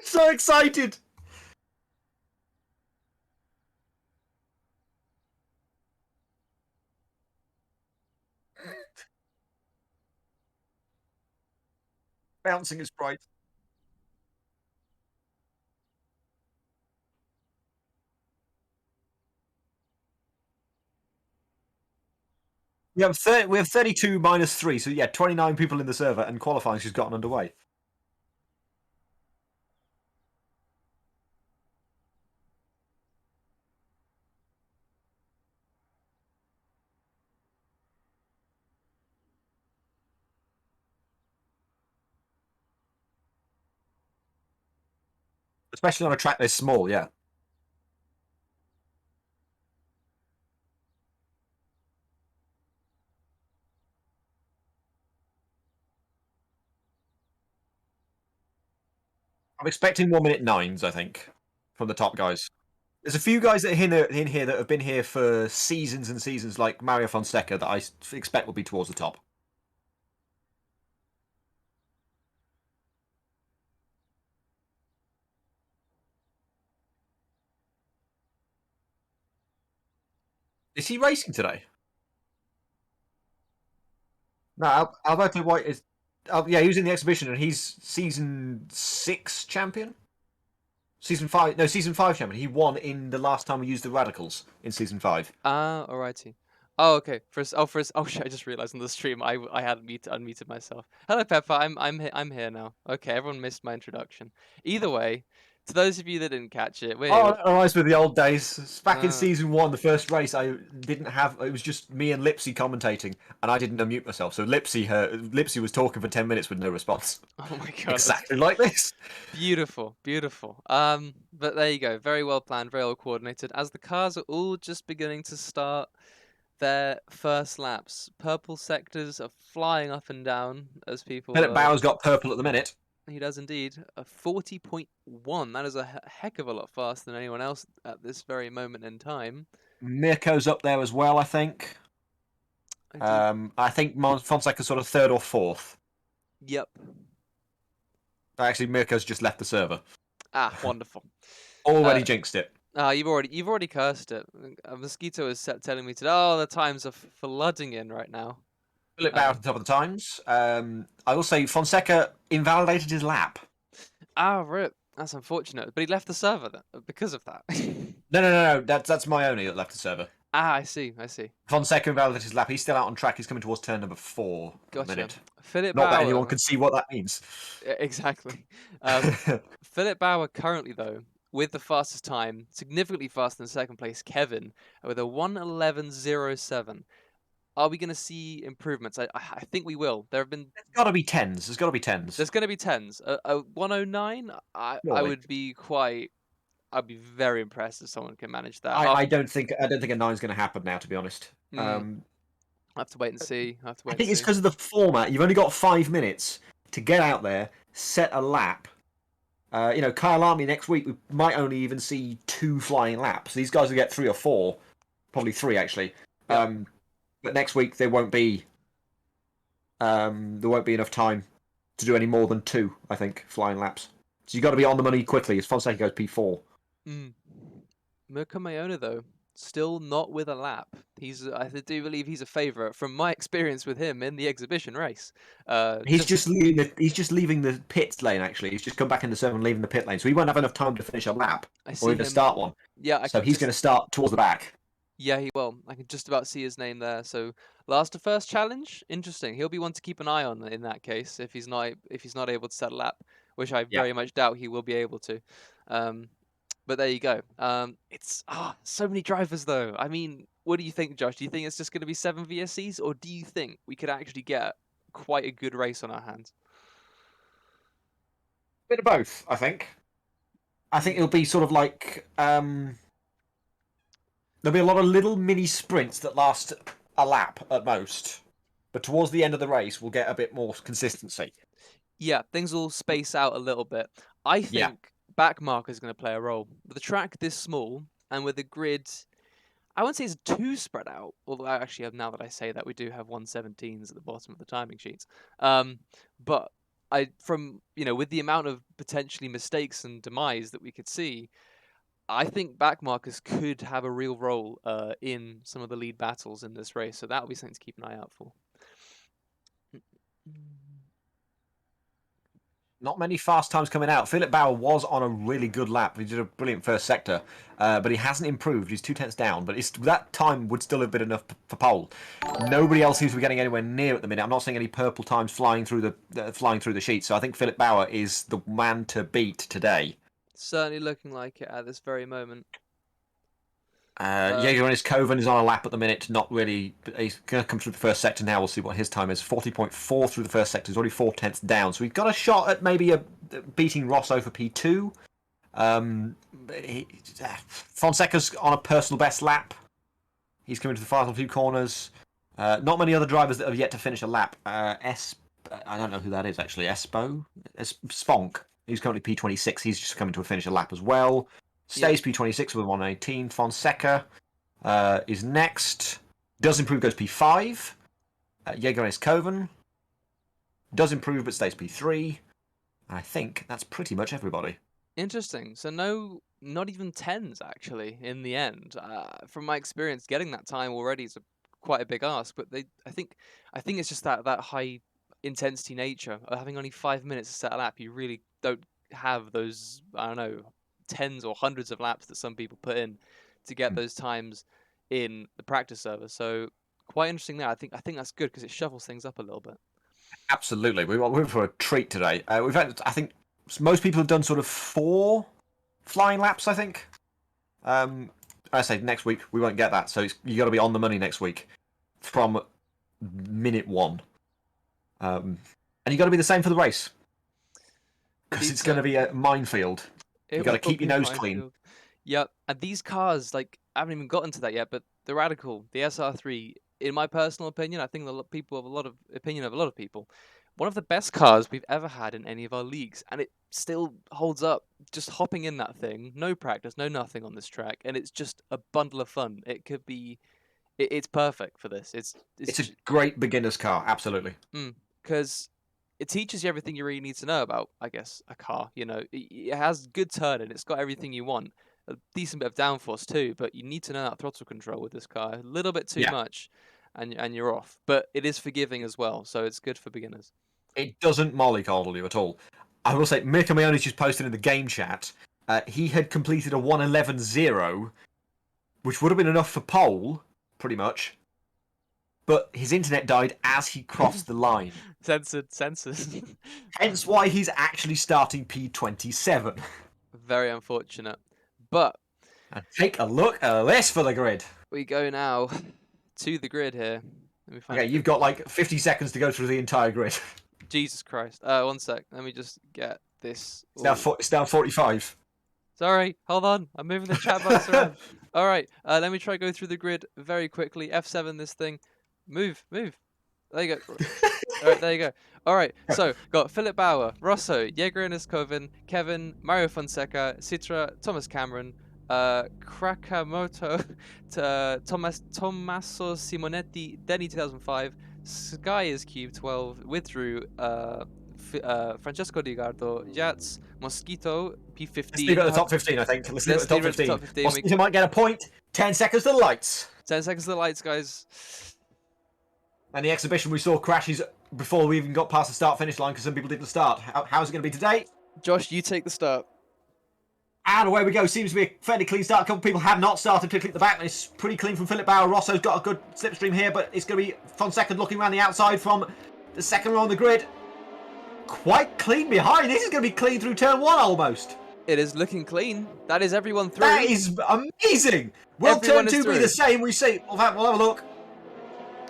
So excited. Bouncing his pride. We have 32 minus 3, so yeah, 29 people in the server, and qualifying's just gotten underway. Especially on a track this small, yeah. I'm expecting 1 minute nines, I think, from the top guys. There's a few guys that are in here that have been here for seasons and seasons, like Mario Fonseca, that I expect will be towards the top. Is he racing today? No, Alberto White is. Yeah, he was in the exhibition, and he's season 6 champion. Season 5, no, season 5 champion. He won in the last time we used the radicals in season 5. Ah, alrighty. Oh, okay. Oh shit! I just realized on the stream I had unmuted myself. Hello, Pepper. I'm here now. Okay, everyone missed my introduction. Either way, to those of you that didn't catch it, Oh, that reminds me of the old days. Back in uh, season 1, the first race, I didn't have. It was just me and Lipsy commentating, and I didn't unmute myself. So Lipsy was talking for 10 minutes with no response. oh my god, that's Exactly like this. beautiful, beautiful. But there you go. Very well planned, very well coordinated. As the cars are all just beginning to start their first laps, purple sectors are flying up and down as people. Philip Bauer's got purple at the minute. He does indeed. A 40.1. That is a heck of a lot faster than anyone else at this very moment in time. Mirko's up there as well, I think. Indeed. I think Fonseca's sort of third or fourth. Yep. Actually, Mirko's just left the server. Ah, wonderful. Already jinxed it. You've already cursed it. A mosquito is telling me today. Oh, the times are flooding in right now. Philip Bauer at the top of the times. I will say Fonseca invalidated his lap. Ah, rip. That's unfortunate. But he left the server because of that. No. That's my only that left the server. Ah, I see. Fonseca invalidated his lap. He's still out on track. He's coming towards turn number 4 at the Gotcha. minute. Philip Not that Bauer. anyone can see what that means. Exactly. Philip Bauer currently, though, with the fastest time, significantly faster than second place Kevin, with a 1:11.07. Are we going to see improvements? I think we will. There have been. There's got to be tens. There's got to be tens. There's going to be tens. A 109. I would be quite. I'd be very impressed if someone can manage that. I don't think a nine's going to happen now, to be honest. I have to wait and see. I think it's because of the format. You've only got 5 minutes to get out there, set a lap. Kyle Army next week, we might only even see 2 flying laps. These guys will get 3 or 4, probably 3 actually. Yep. But next week there won't be enough time to do any more than 2, I think, flying laps. So you got to be on the money quickly. As Fonseca goes P4. Mirko Mayona, though, still not with a lap. I do believe he's a favourite from my experience with him in the exhibition race. He's just leaving the pit lane. Actually, he's just come back in the server and leaving the pit lane, so he won't have enough time to finish a lap or even start one. Yeah, so he's going to start towards the back. Yeah, he will. I can just about see his name there. So last to first challenge, interesting. He'll be one to keep an eye on in that case if he's not able to set a lap, which I very much doubt he will be able to. But there you go. It's so many drivers though. I mean, what do you think, Josh? Do you think it's just going to be 7 VSCs, or do you think we could actually get quite a good race on our hands? Bit of both, I think. I think it'll be sort of like there'll be a lot of little mini sprints that last a lap at most, but towards the end of the race, we'll get a bit more consistency. Yeah, things will space out a little bit. I think back marker is going to play a role. With a track this small and with a grid, I wouldn't say it's too spread out. Although actually, now that I say that, we do have 117s at the bottom of the timing sheets. But with the amount of potentially mistakes and demise that we could see, I think backmarkers could have a real role in some of the lead battles in this race. So that'll be something to keep an eye out for. Not many fast times coming out. Philip Bauer was on a really good lap. He did a brilliant first sector, but he hasn't improved. He's 2/10 down, but that time would still have been enough for pole. Nobody else seems to be getting anywhere near at the minute. I'm not seeing any purple times flying through the sheet. So I think Philip Bauer is the man to beat today. Certainly looking like it at this very moment. Jaeger and his Coven is on a lap at the minute. Not really. He's going to come through the first sector now. We'll see what his time is. 40.4 through the first sector. He's already 4/10 down. So we've got a shot at maybe beating Rosso for P2. Fonseca's on a personal best lap. He's coming to the final few corners. Not many other drivers that have yet to finish a lap. I don't know who that is actually. Sponk. He's currently P26. He's just coming to a finish a lap as well. Stays P26 with 118. Fonseca is next. Does improve, goes P5. Jaeger is Coven. Does improve, but stays P3. I think that's pretty much everybody. Interesting. So not even 10s actually in the end. From my experience, getting that time already is quite a big ask. But I think it's just that high intensity nature of having only 5 minutes to set a lap. You really don't have those, I don't know, tens or hundreds of laps that some people put in to get those times in the practice server. So quite interesting there. I think that's good because it shuffles things up a little bit. Absolutely, we're for a treat today. We've had, I think, most people have done sort of 4 flying laps. I think. I say next week we won't get that, so you got to be on the money next week from minute 1, and you got to be the same for the race because it's going to be a minefield. You've got to keep your nose clean. Yep, and these cars, like, I haven't even gotten to that yet, but the Radical, the SR3, in my personal opinion, I think people have a lot of opinion of a lot of people. One of the best cars we've ever had in any of our leagues, and it still holds up. Just hopping in that thing, no practice, no nothing on this track, and it's just a bundle of fun. It could be, it's perfect for this. It's a great beginner's car, absolutely. Because it teaches you everything you really need to know about, I guess, a car. It has good turning, it's got everything you want, a decent bit of downforce too, but you need to know that throttle control with this car. A little bit too much, and you're off. But it is forgiving as well, so it's good for beginners. It doesn't mollycoddle you at all. I will say, Mirko Mayoni's just posted in the game chat, he had completed a 1:11.0, which would have been enough for pole, pretty much. But his internet died as he crossed the line. Censored sensors. Hence why he's actually starting P27. Very unfortunate. But and take a look at this for the grid. We go now to the grid here. Okay, you've got like 50 seconds to go through the entire grid. Jesus Christ. 1 sec. Let me just get this. It's now 45. Sorry, hold on. I'm moving the chat box around. All right, let me try to go through the grid very quickly. F7 this thing. Move. There you go. All right, there you go. All right, so got Philip Bauer, Rosso, Jaeger and Coven, Kevin, Mario Fonseca, Citra, Thomas Cameron, Krakamoto, Tommaso Simonetti, Denny 2005, Sky is Cube 12, withdrew, Francesco Di Gardo, Jats, Mosquito, P15. Let's leave it at the top 15, I think. Let's leave it at the top 15. Mosquito might get a point. 10 seconds to the lights. 10 seconds to the lights, guys. And the exhibition we saw crashes before we even got past the start-finish line because some people didn't start. How's it going to be today? Josh, you take the start. And away we go. Seems to be a fairly clean start. A couple of people have not started, particularly at the back. It's pretty clean from Philip Bauer. Rosso's got a good slipstream here, but it's going to be Fonseca looking around the outside from the second row on the grid. Quite clean behind. This is going to be clean through turn 1 almost. It is looking clean. That is everyone through. That is amazing. Will Everyone turn 2 be the same? We see. We'll have a look.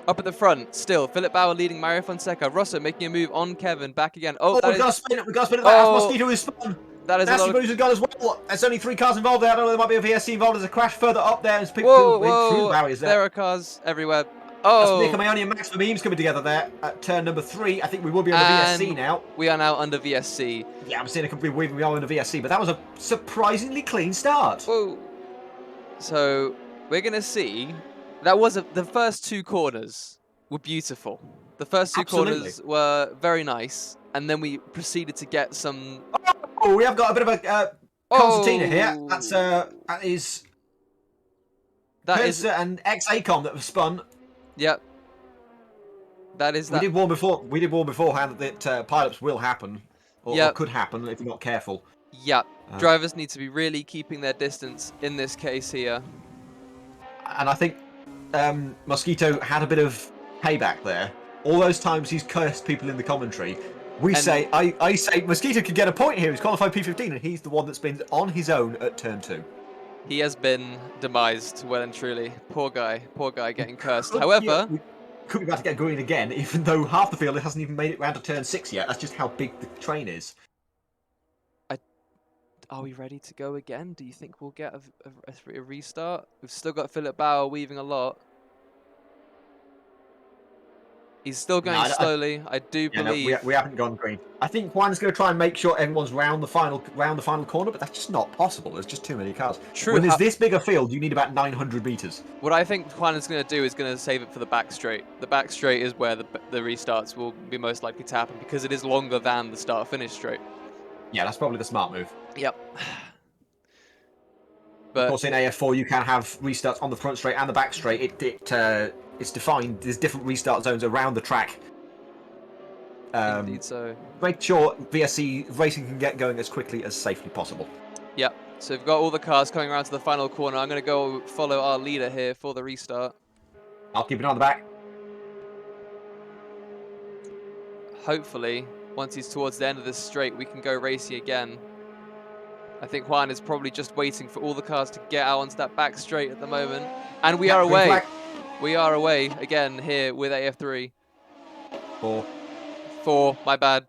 Up at the front, still, Philip Bauer leading Mario Fonseca. Rosso making a move on Kevin, back again. We've got to spin it. We've got to spin it. Mosquito is spun. That is Nasty Moves has gone as well. There's only 3 cars involved there. I don't know, there might be a VSC involved. There's a crash further up there. As people through barriers there are cars everywhere. Oh, that's Mirko Mayoni and Max Vermeems coming together there at turn number 3. I think we will be under VSC now. We are now under VSC. Yeah, I'm seeing a couple of we are under VSC, but that was a surprisingly clean start. Whoa. So we're gonna see. That was the first 2 corners were beautiful. The first two Absolutely. corners were very nice, and then we proceeded to get some... Oh, we have got a bit of a concertina here. That is Corsa and ex-Acom that have spun. Yep. That is that. We did warn beforehand that pilots will happen, or could happen if you're not careful. Yep. Drivers need to be really keeping their distance in this case here. And I think Mosquito had a bit of payback there. All those times he's cursed people in the commentary. I say Mosquito could get a point here. He's qualified P15, and he's the one that's been on his own at turn 2. He has been demised well and truly. Poor guy getting cursed. However, we could be about to get green again, even though half the field hasn't even made it round to turn 6 yet. That's just how big the train is. Are we ready to go again? Do you think we'll get a restart? We've still got Philip Bauer weaving a lot. He's still going slowly. I do believe. No, we haven't gone green. I think Juan's going to try and make sure everyone's round the final corner, but that's just not possible. There's just too many cars. True. When there's this big a field, you need about 900 meters. What I think Juan is going to do is going to save it for the back straight. The back straight is where the restarts will be most likely to happen because it is longer than the start-finish straight. Yeah, that's probably the smart move. Yep. But of course, in AF4, you can have restarts on the front straight and the back straight. It's defined. There's different restart zones around the track. Indeed so. Make sure VSC racing can get going as quickly as safely possible. Yep. So we've got all the cars coming around to the final corner. I'm going to go follow our leader here for the restart. I'll keep an eye on the back. Hopefully, once he's towards the end of this straight, we can go racy again. I think Juan is probably just waiting for all the cars to get out onto that back straight at the moment. And we are away. Flag. We are away again here with AF3. 4, my bad.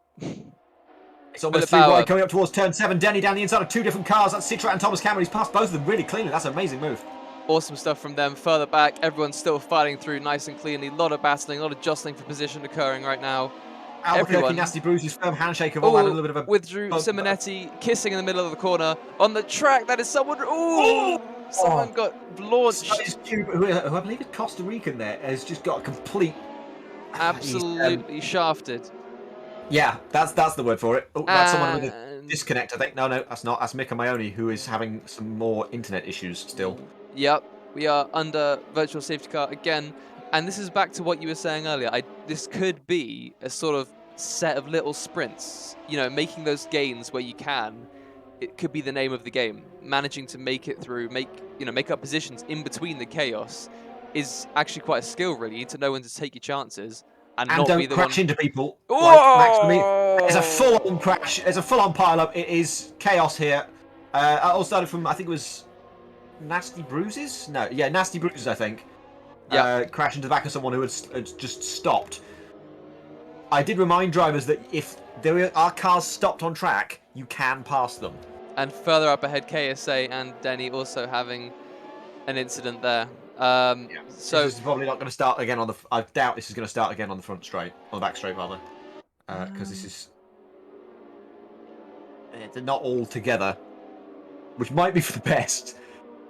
It's almost 3 wide coming up towards turn 7. Denny down the inside of 2 different cars. That's Citra and Thomas Cameron. He's passed both of them really cleanly. That's an amazing move. Awesome stuff from them. Further back, everyone's still fighting through nice and cleanly. A lot of battling, a lot of jostling for position occurring right now. Albuquerque, Nasty Bruises, firm handshake have all had a little bit of a... With Drew Simonetti kissing in the middle of the corner. On the track, that is someone... Someone got launched. Who I believe is Costa Rican there, has just got a complete... Absolutely shafted. Yeah, that's the word for it. That's someone with a disconnect, I think. No, that's not. That's Mika Maioni, who is having some more internet issues still. Yep, we are under virtual safety car again. And this is back to what you were saying earlier. This could be a sort of set of little sprints. You know, making those gains where you can. It could be the name of the game. Managing to make it through, make up positions in between the chaos is actually quite a skill, really. You need to know when to take your chances and not don't be the crash one... into people. Like it's a full-on crash. It's a full-on pile-up. It is chaos here. It all started from, I think it was Nasty Bruises? No, yeah, Nasty Bruises, I think. Yeah. Crash into the back of someone who had just stopped. I did remind drivers that if there are cars stopped on track, you can pass them. And further up ahead, KSA and Denny also having an incident there. So this is probably not going to start again on the... I doubt this is going to start again on the front straight. On the back straight, rather. Because this is... They're not all together. Which might be for the best.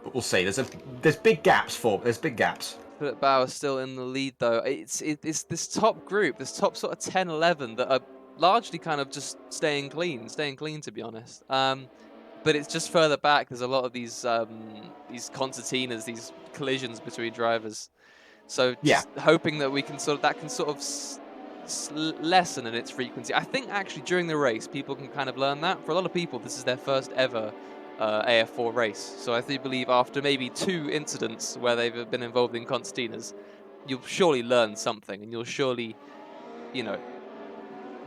But we'll see. There's big gaps There's big gaps. Philip Bauer still in the lead, though. It's this top group, this top sort of 10, 11 that are largely kind of just staying clean, to be honest. But it's just further back. There's a lot of these concertinas, these collisions between drivers. So just hoping that we can sort of lessen in its frequency. I think actually during the race, people can kind of learn that. For a lot of people, this is their first ever AF4 race. So I believe after maybe 2 incidents where they've been involved in concertinas, you'll surely learn something, and you'll surely,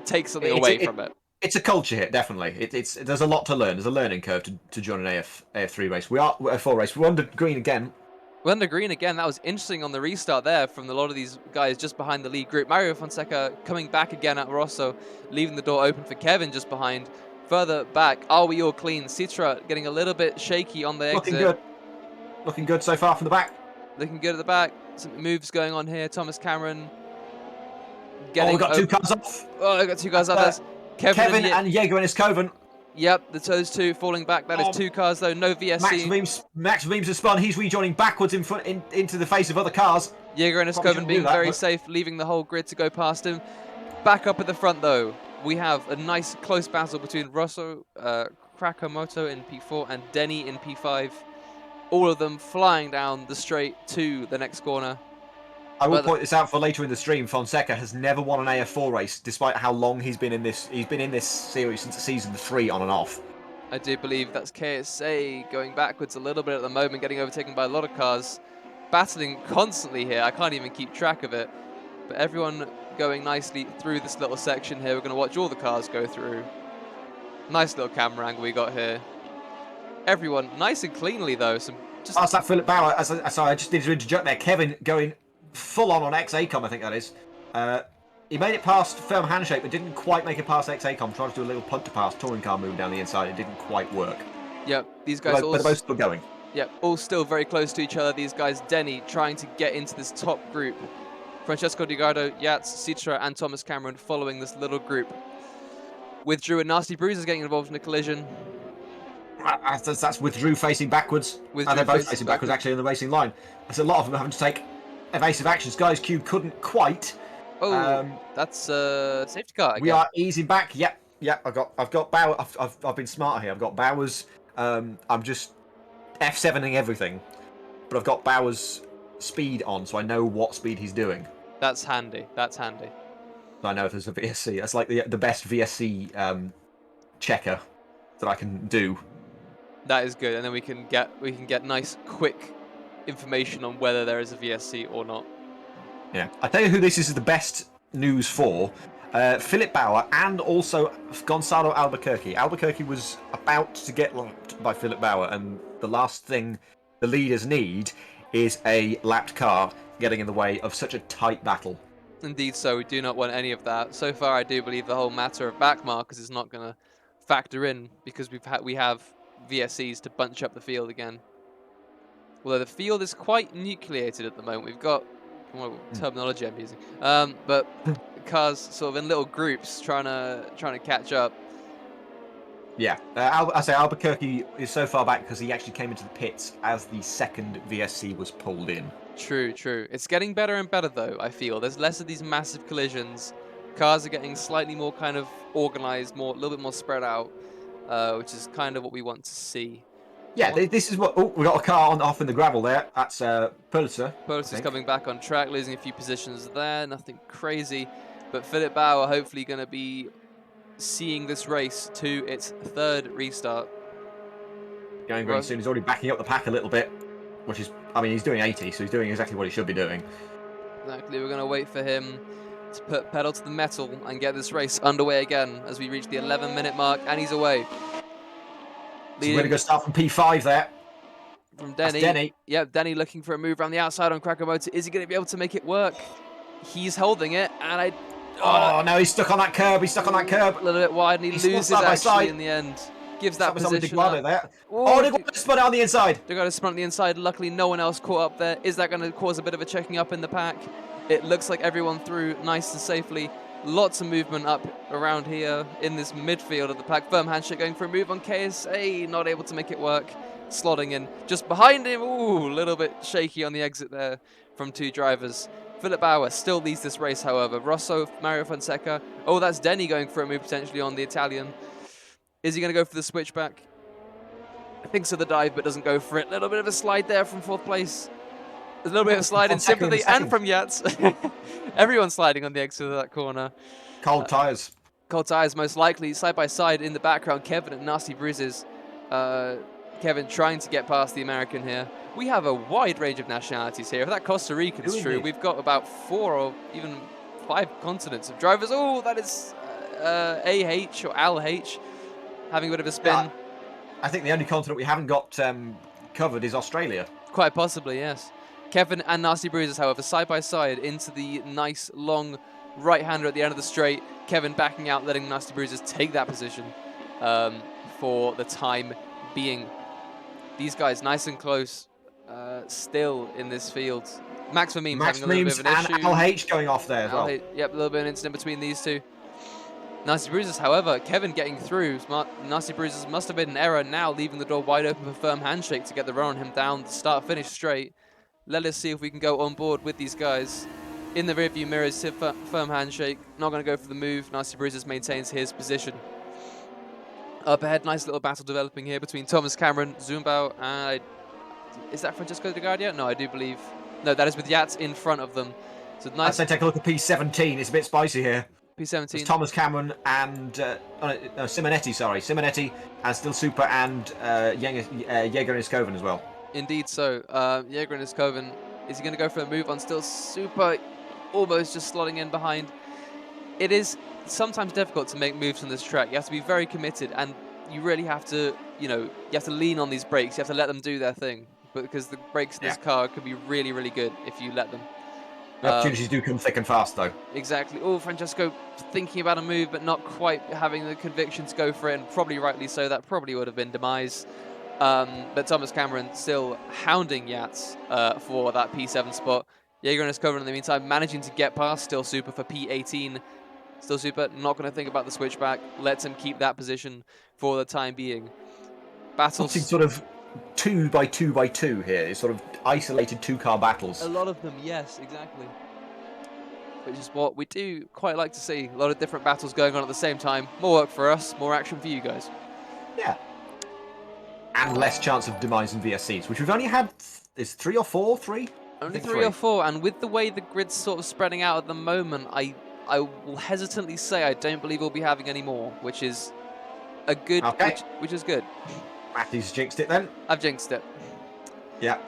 take something away from it. It's a culture hit, definitely. There's a lot to learn. There's a learning curve to join an AF3 race. We're A4 race. We're under green again. We're under green again. That was interesting on the restart there from a lot of these guys just behind the lead group. Mario Fonseca coming back again at Rosso, leaving the door open for Kevin just behind. Further back, are we all clean? Citra getting a little bit shaky on the exit. Looking good. Looking good so far from the back. Looking good at the back. Some moves going on here. Thomas Cameron we got 2 cars off. Oh, I got 2 cars off. Kevin and Jaeger and Iskoven. Yep, those 2 falling back. That is 2 cars, though. No VSC. Max Weems has spun. He's rejoining backwards into the face of other cars. Jaeger and Probably Escoven shouldn't do being that, very but safe, leaving the whole grid to go past him. Back up at the front, though, we have a nice close battle between Rosso, Krakamoto in P4 and Denny in P5. All of them flying down the straight to the next corner. I will point this out for later in the stream. Fonseca has never won an AF4 race, despite how long he's been in this. He's been in this series since season 3 on and off. I do believe that's KSA going backwards a little bit at the moment, getting overtaken by a lot of cars. Battling constantly here. I can't even keep track of it. But everyone going nicely through this little section here. We're going to watch all the cars go through. Nice little camera angle we got here. Everyone nice and cleanly, though. That's that Philip Bauer. Sorry, I just needed to interject there. Kevin going full on XACOM, I think that is. He made it past firm handshake, but didn't quite make it past XACOM. Tried to do a little punt to pass touring car move down the inside. It didn't quite work. Yep, these guys but they're both still going. Yep, all still very close to each other. These guys, Denny, trying to get into this top group. Francesco DiGardo, Yats, Citra, and Thomas Cameron following this little group. With Drew and Nasty Bruisers getting involved in a collision. That's with Drew facing backwards. And they're both facing backwards, actually, in the racing line. There's a lot of them having to take evasive actions. Guys, Cube couldn't quite. Oh, that's a safety car again. We are easing back. Yep. I've got Bauer. I've been smarter here. I've got Bauer's. I'm just F7ing everything, but I've got Bauer's speed on, so I know what speed he's doing. That's handy. That's handy. So I know if there's a VSC. That's like the best VSC checker that I can do. That is good, and then we can get nice, quick information on whether there is a VSC or not. Yeah, I tell you who this is the best news for. Philip Bauer and also Gonzalo Albuquerque. Albuquerque was about to get lapped by Philip Bauer, and the last thing the leaders need is a lapped car getting in the way of such a tight battle. Indeed so, we do not want any of that. So far, I do believe the whole matter of back markers is not going to factor in because we have VSCs to bunch up the field again. Although the field is quite nucleated at the moment. We've got what terminology I'm using, but cars sort of in little groups trying to catch up. Yeah, I say Albuquerque is so far back because he actually came into the pits as the second VSC was pulled in. True. It's getting better and better though, I feel. There's less of these massive collisions. Cars are getting slightly more kind of organized, a little bit more spread out, which is kind of what we want to see. Yeah, this is what... Oh, we got a car off in the gravel there. That's Pulitzer. Pulitzer is coming back on track, losing a few positions there. Nothing crazy. But Philip Bauer hopefully going to be seeing this race to its third restart. Going very soon. He's already backing up the pack a little bit, which is... I mean, he's doing 80, so he's doing exactly what he should be doing. Exactly. We're going to wait for him to put pedal to the metal and get this race underway again as we reach the 11-minute mark, and he's away. So we're going to go start from P5 there. From Denny. Denny. Yep, Denny looking for a move around the outside on Krakamoto. Is he going to be able to make it work? He's holding it, and Oh, no, he's stuck on that curb. He's stuck on that curb. A little bit wide, and he loses actually in the end. Gives that position up. There. Oh, Diguado spun it on the inside. Diguado spun on the inside. Luckily, no one else caught up there. Is that going to cause a bit of a checking up in the pack? It looks like everyone through nice and safely. Lots of movement up around here in this midfield of the pack. Firm handshake going for a move on KSA. Not able to make it work. Slotting in just behind him. Ooh, a little bit shaky on the exit there from two drivers. Philip Bauer still leads this race, however. Rosso, Mario Fonseca. Oh, that's Denny going for a move potentially on the Italian. Is he going to go for the switchback? Thinks of the dive, but doesn't go for it. A little bit of a slide there from fourth place. There's a little bit of slide in sympathy and from Yats. Everyone's sliding on the exit of that corner. Cold tyres. Cold tyres, most likely. Side by side in the background, Kevin and Nasty Bruises. Kevin trying to get past the American here. We have a wide range of nationalities here. If that Costa Rican is true, we've got about 4 or even 5 continents of drivers. Oh, that is AH or ALH having a bit of a spin. Yeah, I think the only continent we haven't got covered is Australia. Quite possibly, yes. Kevin and Nasty Bruises, however, side by side into the nice long right-hander at the end of the straight. Kevin backing out, letting Nasty Bruises take that position for the time being. These guys nice and close still in this field. Max Vermeems having a little bit of an issue. LH going off there as well. Yep, a little bit of an incident between these two. Nasty Bruises, however, Kevin getting through. Nasty Bruises must have been an error now, leaving the door wide open for firm handshake to get the run on him down the start-finish straight. Let us see if we can go on board with these guys. In the rearview mirrors, firm handshake. Not going to go for the move. Nasty Bruises maintains his position. Up ahead, nice little battle developing here between Thomas Cameron, Zumbao, and is that Francesco De Guardia? No, I do believe. No, that is with Yats in front of them. So I'd nice. say take a look at P17. It's a bit spicy here. P17. It's Thomas Cameron and Simonetti, sorry. Simonetti and Still Super and Jaeger and Iskoven as well. Indeed so. Jaeger and Iskoven, is he going to go for a move on Still Super? Almost just slotting in behind. It is sometimes difficult to make moves on this track. You have to be very committed, and you really have to, you have to lean on these brakes. You have to let them do their thing, because the brakes in this car could be really, really good if you let them. The opportunities do come thick and fast, though. Exactly. Oh, Francesco thinking about a move, but not quite having the conviction to go for it, and probably rightly so. That probably would have been demise. But Thomas Cameron still hounding Yats for that P7 spot. Jaeger and Iskoven in the meantime managing to get past Still Super for P18. Still Super not going to think about the switchback. Lets him keep that position for the time being. Battles. Sort of 2 by 2 by 2 here. It's sort of isolated 2-car battles. A lot of them, yes, exactly. Which is what we do quite like to see. A lot of different battles going on at the same time. More work for us, more action for you guys. Yeah. And less chance of demise in VSCs, which we've only had, is 3 or 4? 3? Only 3 or 4, and with the way the grid's sort of spreading out at the moment, I will hesitantly say I don't believe we'll be having any more, which is a good, which is good. Matthew's jinxed it then. I've jinxed it. Yeah.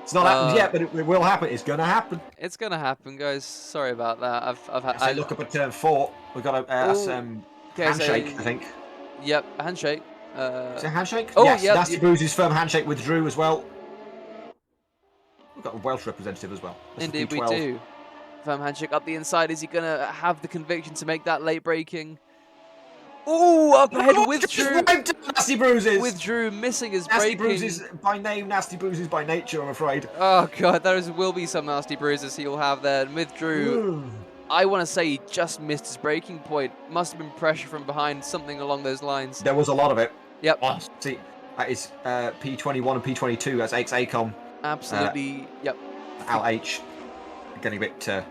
It's not happened yet, but it will happen. It's gonna happen. It's gonna happen, guys. Sorry about that. I look up at turn 4. We've got a handshake, I think. Yep, a handshake. Is it a handshake? Oh, yes, yeah. Nasty Bruises firm handshake with Drew as well. We've got a Welsh representative as well. Indeed, we do. Firm handshake up the inside. Is he gonna have the conviction to make that late braking? Oh, up ahead with Drew. Nasty Bruises. With Drew missing his Nasty braking. Bruises by name, Nasty Bruises by nature, I'm afraid. Oh god, there will be some nasty bruises he'll have there. And with Drew, I want to say he just missed his braking point. Must have been pressure from behind, something along those lines. There was a lot of it. Yep. Oh, see, that is P21 and P22. That's ex-ACOM. Absolutely. Yep. Al H. Getting a bit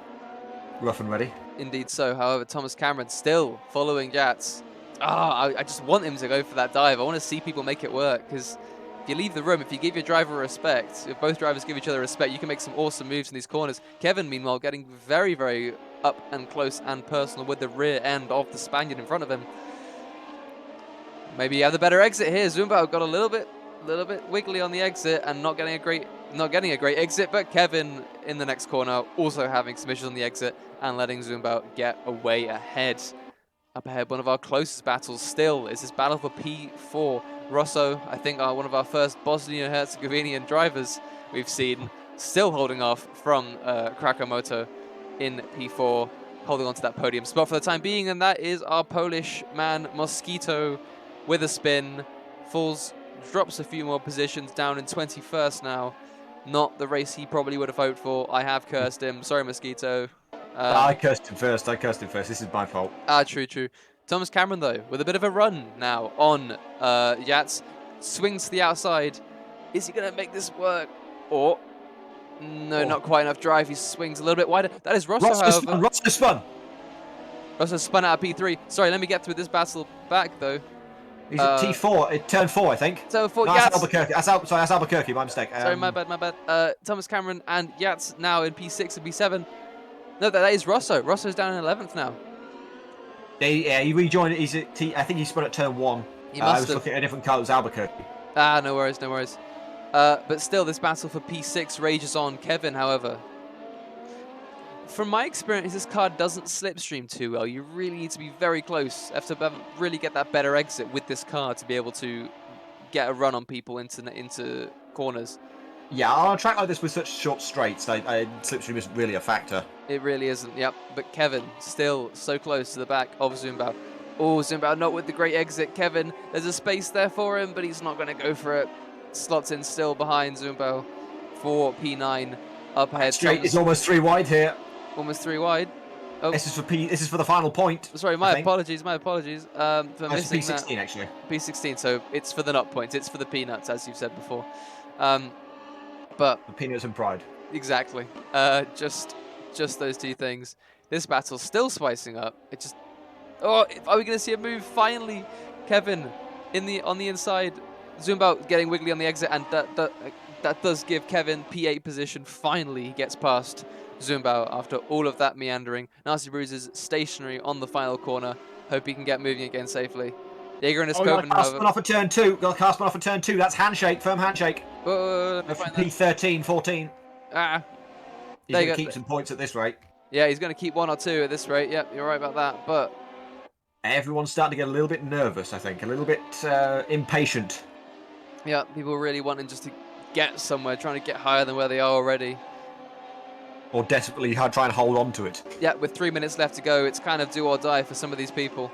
rough and ready. Indeed so. However, Thomas Cameron still following Jats. I just want him to go for that dive. I want to see people make it work, because if you leave the room, if you give your driver respect, if both drivers give each other respect, you can make some awesome moves in these corners. Kevin, meanwhile, getting very, very up and close and personal with the rear end of the Spaniard in front of him. Maybe you have the better exit here. Zumbao got a little bit wiggly on the exit and not getting a great exit, but Kevin in the next corner also having some issues on the exit and letting Zumbao get away ahead. Up ahead, one of our closest battles still is this battle for P4. Rosso, I think, one of our first Bosnia-Herzegovinian drivers we've seen, still holding off from Krakamoto in P4, holding on to that podium spot for the time being, and that is our Polish man, Mosquito, with a spin. Drops a few more positions, down in 21st now. Not the race he probably would have hoped for. I have cursed him. Sorry, Mosquito. I cursed him first. This is my fault. True. Thomas Cameron, though, with a bit of a run now on Yats. Swings to the outside. Is he going to make this work? Or... No, not quite enough drive. He swings a little bit wider. That is Rosso, however. Rosso spun. Rosso spun out of P3. Sorry, let me get through this battle back, though. He's at T4, turn 4, I think. Turn 4, no, Yats. That's Albuquerque. That's Albuquerque, my mistake. Sorry, my bad. Thomas Cameron and Yats now in P6 and P7. No, that is Rosso. Rosso's down in 11th now. He rejoined. He's at I think he spun at turn 1. I was looking at a different car. It was Albuquerque. No worries. But still, this battle for P6 rages on. Kevin, however, from my experience, this car doesn't slipstream too well. You really need to be very close. You have to really get that better exit with this car to be able to get a run on people into corners. Yeah, on a track like this with such short straights, slipstream isn't really a factor. It really isn't, yep. But Kevin still so close to the back of Zumbao. Oh, Zumbao not with the great exit. Kevin, there's a space there for him, but he's not going to go for it. Slots in still behind Zumbao for P9. Up ahead. Straight is almost 3 wide here. Almost 3 wide. Oh. This is for the final point. Sorry, my apologies. For missing P16 that. actually. P16, so it's for the nut points. It's for the peanuts, as you've said before. But The peanuts and pride. exactly, just those two things. This battle's still spicing up. It just, oh, are we gonna see a move finally? Kevin on the inside, Zumba getting wiggly on the exit, and that does give Kevin P8 position. Finally, he gets past Zumba after all of that meandering. Nasty Bruises stationary on the final corner. Hope he can get moving again safely. Jaeger and Oh, we got a Escoven, cast however. one off at turn 2. Got a cast one off at turn 2. That's handshake. Firm handshake. Let me Go for find that. P13, 14. Ah, He's going to keep some points at this rate. yeah, he's going to keep 1 or 2 at this rate. Yep, you're right about that. But everyone's starting to get a little bit nervous, I think. A little bit impatient. yeah, people really wanting just to get somewhere, trying to get higher than where they are already. Or desperately try and hold on to it. Yeah, with 3 minutes left to go, it's kind of do or die for some of these people.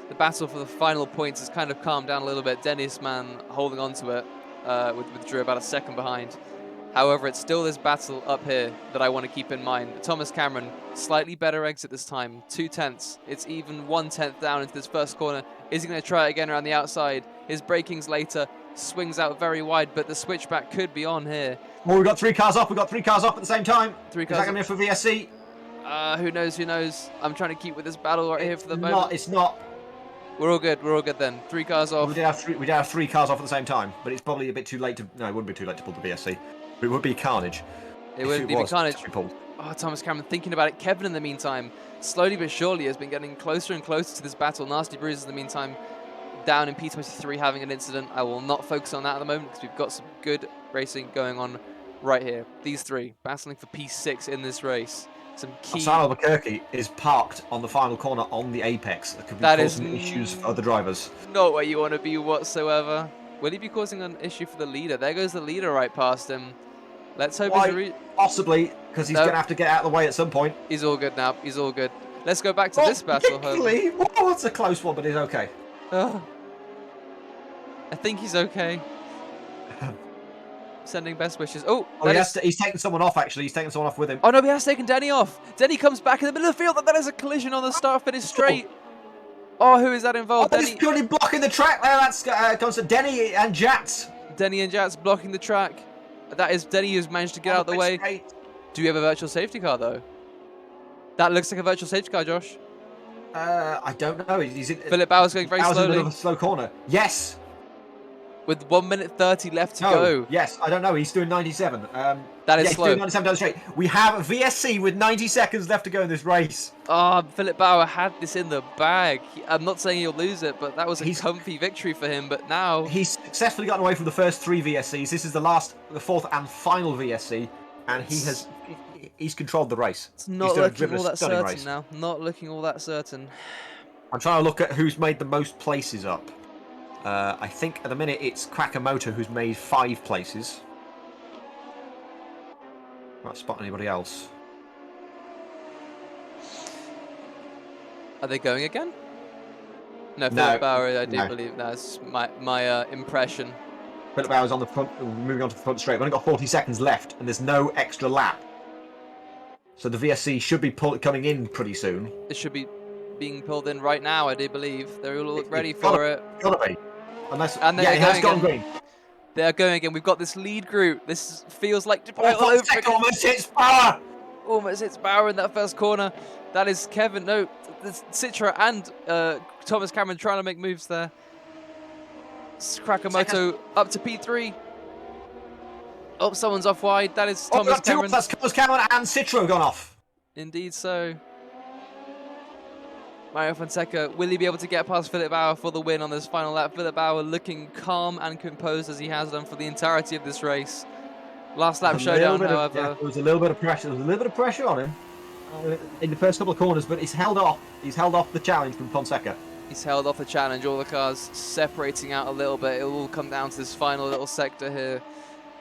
The battle for the final points has kind of calmed down a little bit. Dennis, man, holding on to it with Drew about a second behind. However, it's still this battle up here that I want to keep in mind. Thomas Cameron, slightly better exit this time, 2/10. It's even 1/10 down into this first corner. Is he going to try it again around the outside? His braking's later, swings out very wide, but the switchback could be on here. Well, we've got 3 cars off. We've got 3 cars off at the same time. 3 Is cars that going to be for VSC? Who knows, who knows? I'm trying to keep with this battle right here for the moment. It's not. We're all good then. 3 cars off. We did have 3 cars off at the same time, but it's probably a bit too late to... No, it wouldn't be too late to pull the VSC. But it would be carnage. It would be carnage. Pulled. Oh, Thomas Cameron thinking about it. Kevin, in the meantime, slowly but surely has been getting closer and closer to this battle. Nasty Bruises, in the meantime, down in P23 having an incident. I will not focus on that at the moment because we've got some good racing going on right here. These 3 battling for P6 in this race. Some key... Sam Albuquerque is parked on the final corner on the apex. That could be causing issues for other drivers. Not where you want to be whatsoever. Will he be causing an issue for the leader? There goes the leader right past him. Let's hope he's... Possibly, because he's going to have to get out of the way at some point. He's all good now. He's all good. Let's go back to this battle. Oh, that's a close one, but he's okay. I think he's okay. Sending best wishes. Oh, he's taken someone off, actually. He's taken someone off with him. Oh, no, he has taken Denny off. Denny comes back in the middle of the field. That is a collision on the start-finish straight. Oh, who is that involved? Denny. He's purely blocking the track there. That's comes to Denny and Jats. Denny and Jats blocking the track. That is Denny who's managed to get out of the way. Straight. Do we have a virtual safety car, though? That looks like a virtual safety car, Josh. I don't know. Philip Bauer's going very slowly. In the middle of a slow corner. Yes. With 1 minute 30 left to go. Yes, I don't know. He's doing 97. That is slow. He's doing 97 down the straight. We have a VSC with 90 seconds left to go in this race. Oh, Philip Bauer had this in the bag. I'm not saying he'll lose it, but that was a comfy victory for him. But now... He's successfully gotten away from the first 3 VSCs. This is the 4th and final VSC. And he's controlled the race. It's not looking all that certain now. Not looking all that certain. I'm trying to look at who's made the most places up. I think at the minute it's Kwakamoto who's made 5 places. Not spot anybody else. Are they going again? No, Philip Bauer, I do believe that's my impression. Philip Bauer's on the front, moving on to the front straight. We've only got 40 seconds left, and there's no extra lap. So the VSC should be coming in pretty soon. It should be being pulled in right now, I do believe. They're all ready for it. Gotta be. Unless, and it has gone green. They are going again. We've got this lead group. This feels like almost hits Bauer. Almost hits Bauer in that first corner. That is Kevin. No, Citra and Thomas Cameron trying to make moves there. Kwakamoto up to P3. Oh, someone's off wide. That is Thomas Cameron. That's Thomas Cameron and Citra gone off. Indeed so. Mario Fonseca, will he be able to get past Philip Bauer for the win on this final lap? Philip Bauer looking calm and composed as he has done for the entirety of this race. Last lap showdown, however. There was a little bit of pressure. There was a little bit of pressure on him in the first couple of corners, but he's held off. He's held off the challenge from Fonseca. He's held off the challenge. All the cars separating out a little bit. It will all come down to this final little sector here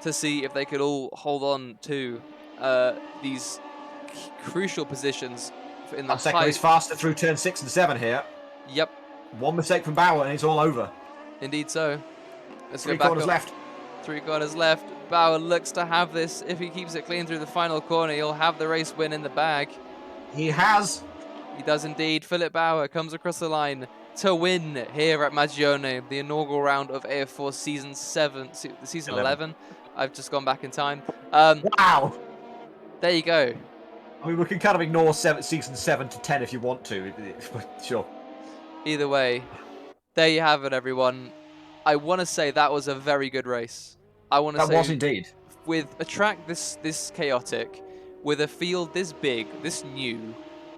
to see if they could all hold on to these crucial positions in the Fonseca is faster through turn 6 and 7 here. Yep. One mistake from Bauer and it's all over. Indeed so. Let's go 3 back corners up. left. 3 corners left. Bauer looks to have this. If he keeps it clean through the final corner, he'll have the race win in the bag. He has. He does indeed. Philip Bauer comes across the line to win here at Magione, the inaugural round of AF4 season 11. I've just gone back in time. Um, Wow. there you go. I mean, we can kind of ignore season 7 to 10 if you want to. Sure. Either way, there you have it, everyone. I want to say that was a very good race. I want to That was say, indeed. with a track this chaotic, with a field this big, this new,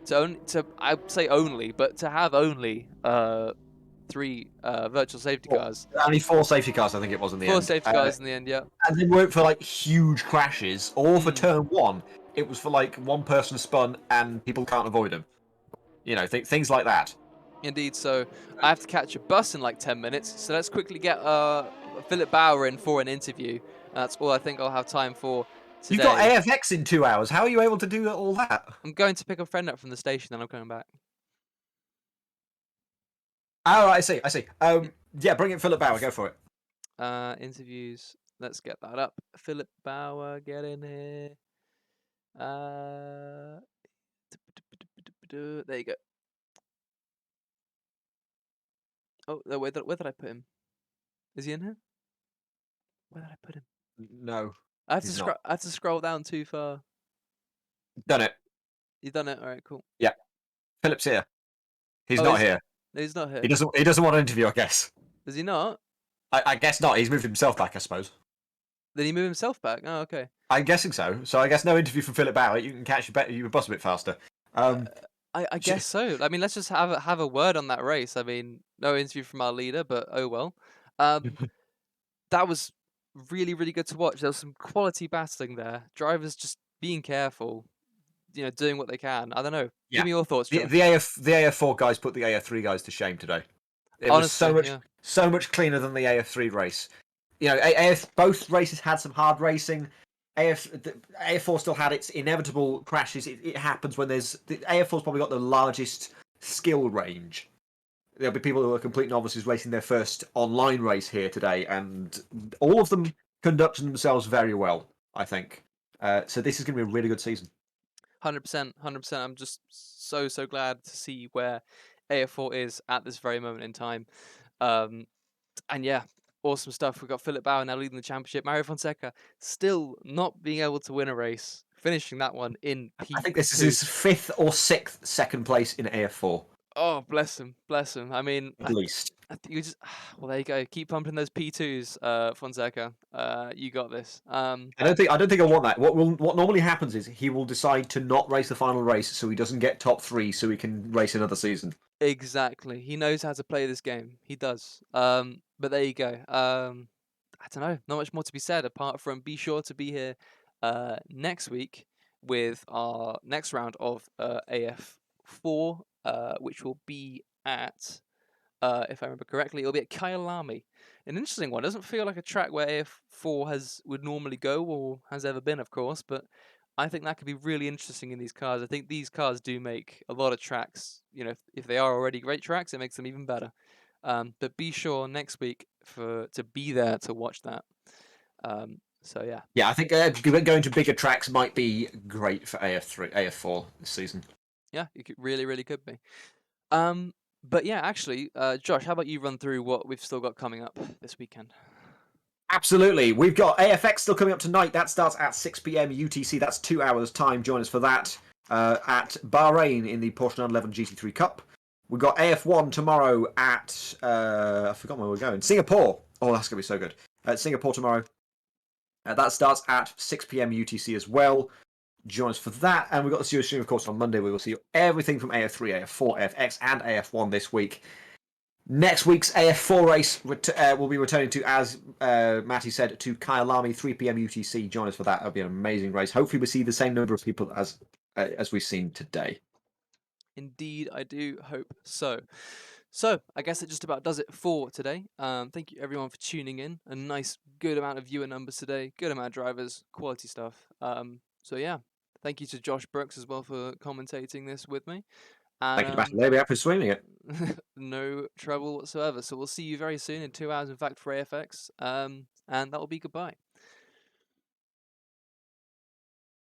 to I'd say only, but to have only 3 virtual safety Well, cars, only 4 safety cars, I think it was in the 4 end. safety cars in the end. Yeah, And they weren't for like huge crashes or for Mm. turn 1. It was for like one person spun and people can't avoid them. You know, things like that. Indeed. So I have to catch a bus in like 10 minutes. So let's quickly get Philip Bauer in for an interview. That's all I think I'll have time for You've got today. AFX in 2 hours. How are you able to do all that? I'm going to pick a friend up from the station, then I'm coming back. Oh, right, I see. Yeah, bring in Philip Bauer. Go for it. Interviews. Let's get that up. Philip Bauer, get in here. There you go. Oh, where did I put him? Is he in here? Where did I put him? No, I have to he's scroll. not. I have to scroll down too far. Done it. You've done it. All right, cool. Yeah, Philip's here. He's Oh, not here. he's not here. He doesn't want an interview, I guess. Does he not? I guess not. He's moved himself back, I suppose. Did he move himself back? Oh, okay. I'm guessing so. So I guess no interview from Philip Bauer. You can catch your bus a bit faster. I guess so. I mean, let's just have a word on that race. I mean, no interview from our leader, but oh well. That was really, really good to watch. There was some quality battling there. Drivers just being careful, doing what they can. I don't know. Yeah. Give me your thoughts, Josh. The AF4 guys put the AF3 guys to shame today. It was Honestly, so much cleaner than the AF3 race. You know, both races had some hard racing. The AF4 still had its inevitable crashes. It happens when the AF4's probably got the largest skill range. There'll be people who are complete novices racing their first online race here today, and all of them conducted themselves very well, I think. So this is going to be a really good season. 100%, 100%. I'm just so glad to see where AF4 is at this very moment in time. And yeah, awesome stuff. We've got Philip Bauer now leading the championship. Mario Fonseca still not being able to win a race, finishing that one in P2. I think this is his 5th or 6th second place in AF4. Oh, bless him, bless him. I mean, at least. I think you just well, there you go. Keep pumping those P2s, Fonseca. You got this. I don't think I want that. What normally happens is he will decide to not race the final race, so he doesn't get top 3, so he can race another season. Exactly. He knows how to play this game. He does. But there you go. I don't know. Not much more to be said apart from be sure to be here next week with our next round of AF4, which will be at, if I remember correctly, it'll be at Kyalami. An interesting one. Doesn't feel like a track where AF4 would normally go or has ever been, of course, but I think that could be really interesting in these cars. I think these cars do make a lot of tracks. If they are already great tracks, it makes them even better. But be sure next week to be there to watch that. So yeah. Yeah, I think going to bigger tracks might be great for AF4 this season. Yeah, it really could be. But yeah, actually, Josh, how about you run through what we've still got coming up this weekend? Absolutely. We've got AFX still coming up tonight. That starts at 6 p.m. UTC. That's 2 hours' time. Join us for that at Bahrain in the Porsche 911 GT3 Cup. We've got AF1 tomorrow at, I forgot where we're going, Singapore. Oh, that's going to be so good. Singapore tomorrow. That starts at 6 p.m. UTC as well. Join us for that. And we've got the Studio Stream, of course, on Monday. We will see everything from AF3, AF4, AFX, and AF1 this week. Next week's AF4 race will be returning to, as Matty said, to Kyalami, 3 p.m. UTC. Join us for that. It'll be an amazing race. Hopefully we see the same number of people as we've seen today. Indeed, I do hope so. So, I guess it just about does it for today. Thank you everyone for tuning in. A nice, good amount of viewer numbers today. Good amount of drivers. Quality stuff. So yeah, thank you to Josh Brooks as well for commentating this with me. And, Thank you to Matt for swimming it. No trouble whatsoever. So we'll see you very soon in 2 hours, in fact, for AFX. And that will be goodbye.